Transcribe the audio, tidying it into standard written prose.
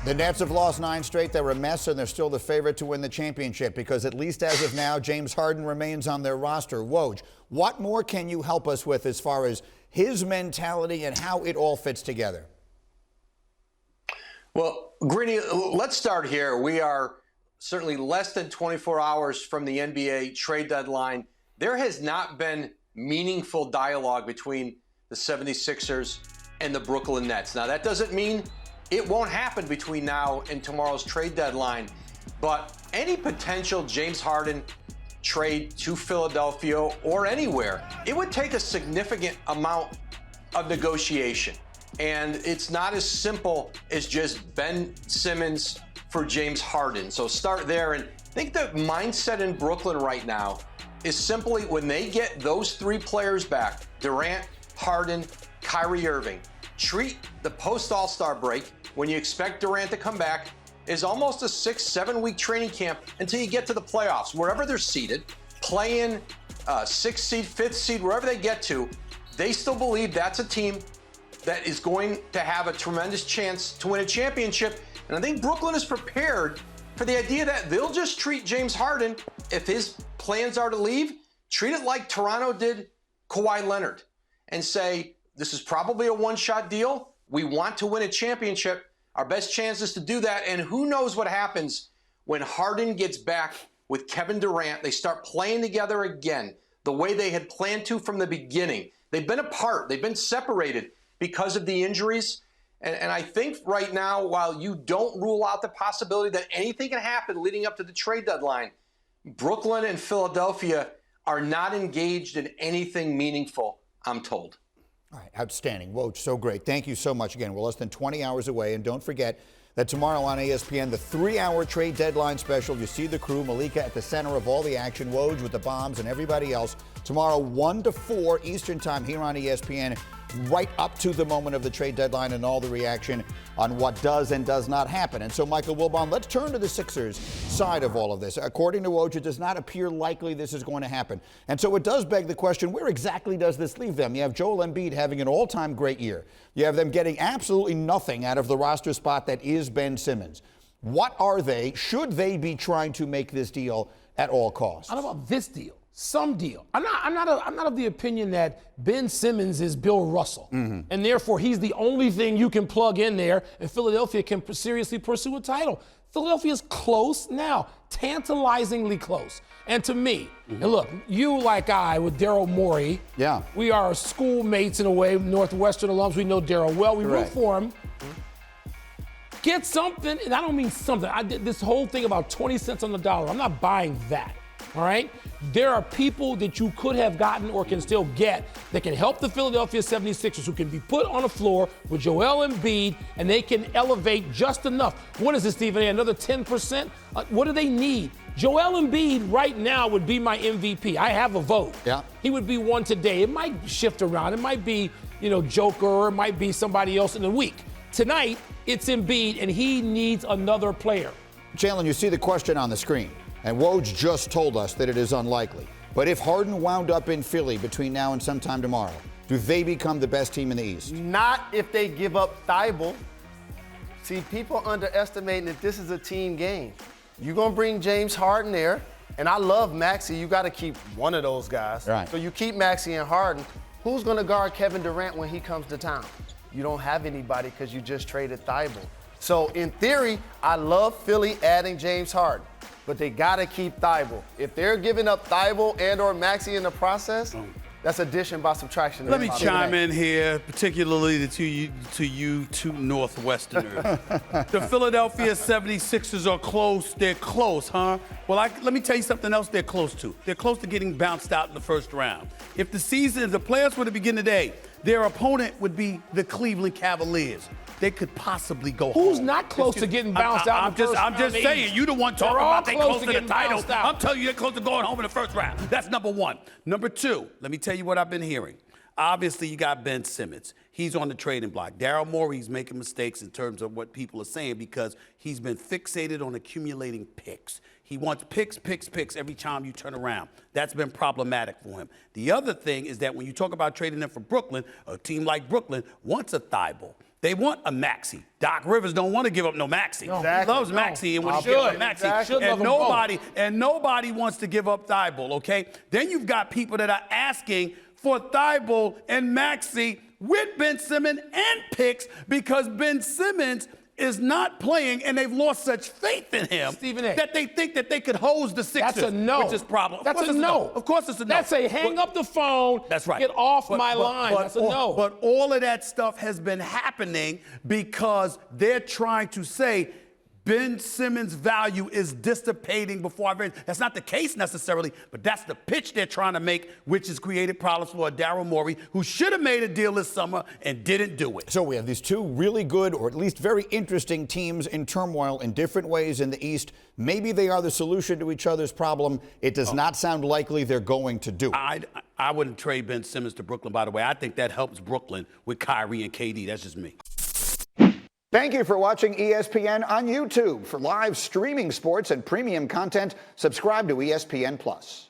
The Nets have lost 9 straight. They're a mess, and they're still the favorite to win the championship because at least as of now, James Harden remains on their roster. Woj, what more can you help us with as far as his mentality and how it all fits together? Well, Greeny, let's start here. We are certainly less than 24 hours from the NBA trade deadline. There has not been meaningful dialogue between the 76ers and the Brooklyn Nets. Now, that doesn't mean it won't happen between now and tomorrow's trade deadline, but any potential James Harden trade to Philadelphia or anywhere, it would take a significant amount of negotiation. And it's not as simple as just Ben Simmons for James Harden. So start there. And I think the mindset in Brooklyn right now is simply when they get those 3 players back, Durant, Harden, Kyrie Irving, treat the post-All-Star break, when you expect Durant to come back, is almost a 6-7 week training camp until you get to the playoffs. Wherever they're seated, play in 6th seed, 5th seed, wherever they get to, they still believe that's a team that is going to have a tremendous chance to win a championship. And I think Brooklyn is prepared for the idea that they'll just treat James Harden, if his plans are to leave, treat it like Toronto did Kawhi Leonard and say, this is probably a one-shot deal. We want to win a championship. Our best chance is to do that. And who knows what happens when Harden gets back with Kevin Durant. They start playing together again the way they had planned to from the beginning. They've been apart. They've been separated because of the injuries. And I think right now, while you don't rule out the possibility that anything can happen leading up to the trade deadline, Brooklyn and Philadelphia are not engaged in anything meaningful, I'm told. All right, outstanding. Woj, so great. Thank you so much again. We're less than 20 hours away, and don't forget that tomorrow on ESPN, the 3-hour trade deadline special. You see the crew, Malika at the center of all the action, Woj with the bombs and everybody else. Tomorrow, 1 to 4 Eastern time here on ESPN, right up to the moment of the trade deadline and all the reaction on what does and does not happen. And so, Michael Wilbon, let's turn to the Sixers side of all of this. According to Woj, it does not appear likely this is going to happen. And so it does beg the question, where exactly does this leave them? You have Joel Embiid having an all-time great year. You have them getting absolutely nothing out of the roster spot that is Ben Simmons. What are they? Should they be trying to make this deal at all costs? Not about this deal. Some deal. I'm not of the opinion that Ben Simmons is Bill Russell, and therefore he's the only thing you can plug in there, and Philadelphia can seriously pursue a title. Philadelphia's close now, tantalizingly close. And to me, and look, you like I with Daryl Morey, we are schoolmates in a way, Northwestern alums. We know Daryl well. We root for him. Get something, and I don't mean something. I did this whole thing about 20 cents on the dollar. I'm not buying that. All right? There are people that you could have gotten or can still get that can help the Philadelphia 76ers, who can be put on the floor with Joel Embiid, and they can elevate just enough. What is this, Stephen A? Another 10%? What do they need? Joel Embiid right now would be my MVP. I have a vote. Yeah. He would be one today. It might shift around. It might be, Joker, or it might be somebody else in the week. Tonight, it's Embiid, and he needs another player. Jalen, you see the question on the screen. And Woj just told us that it is unlikely. But if Harden wound up in Philly between now and sometime tomorrow, do they become the best team in the East? Not if they give up Thibault. See, people underestimating that this is a team game. You're going to bring James Harden there, and I love Maxey. You got to keep one of those guys. Right. So you keep Maxey and Harden. Who's going to guard Kevin Durant when he comes to town? You don't have anybody because you just traded Thibault. So in theory, I love Philly adding James Harden. But they got to keep Thibault. If they're giving up Thibault and or Maxey in the process, that's addition by subtraction. Let me chime in here, particularly to you two Northwesterners. The Philadelphia 76ers are close. They're close, huh? Well, let me tell you something else they're close to. They're close to getting bounced out in the first round. If the players were to begin today, their opponent would be the Cleveland Cavaliers. They could possibly go home. Who's not close to getting bounced out in the first round? I'm just saying, you the one talking about they close to the title. I'm I'm telling you, they're close to going home in the first round. That's number one. Number two, let me tell you what I've been hearing. Obviously, you got Ben Simmons. He's on the trading block. Daryl Morey's making mistakes in terms of what people are saying because he's been fixated on accumulating picks. He wants picks every time you turn around. That's been problematic for him. The other thing is that when you talk about trading them for Brooklyn, a team like Brooklyn wants a Thibault. They want a Maxey. Doc Rivers don't want to give up no Maxey. No. Exactly. He loves Maxey, and when he Should. gives up Maxey, Exactly. and nobody wants to give up Thibault, okay? Then you've got people that are asking for Thibault and Maxey with Ben Simmons and picks because Ben Simmons is not playing, and they've lost such faith in him Stephen A. that they think that they could hose the Sixers. That's a no. Which is problem. That's a no. Of course it's a no. That's a hang up the phone. That's right. Get off my line. That's a no. But all of that stuff has been happening because they're trying to say Ben Simmons' value is dissipating before our very. That's not the case necessarily, but that's the pitch they're trying to make, which has created problems for Daryl Morey, who should have made a deal this summer and didn't do it. So we have these two really good, or at least very interesting teams in turmoil in different ways in the East. Maybe they are the solution to each other's problem. It does not sound likely they're going to do it. I wouldn't trade Ben Simmons to Brooklyn, by the way. I think that helps Brooklyn with Kyrie and KD. That's just me. Thank you for watching ESPN on YouTube. For live streaming sports and premium content, subscribe to ESPN+.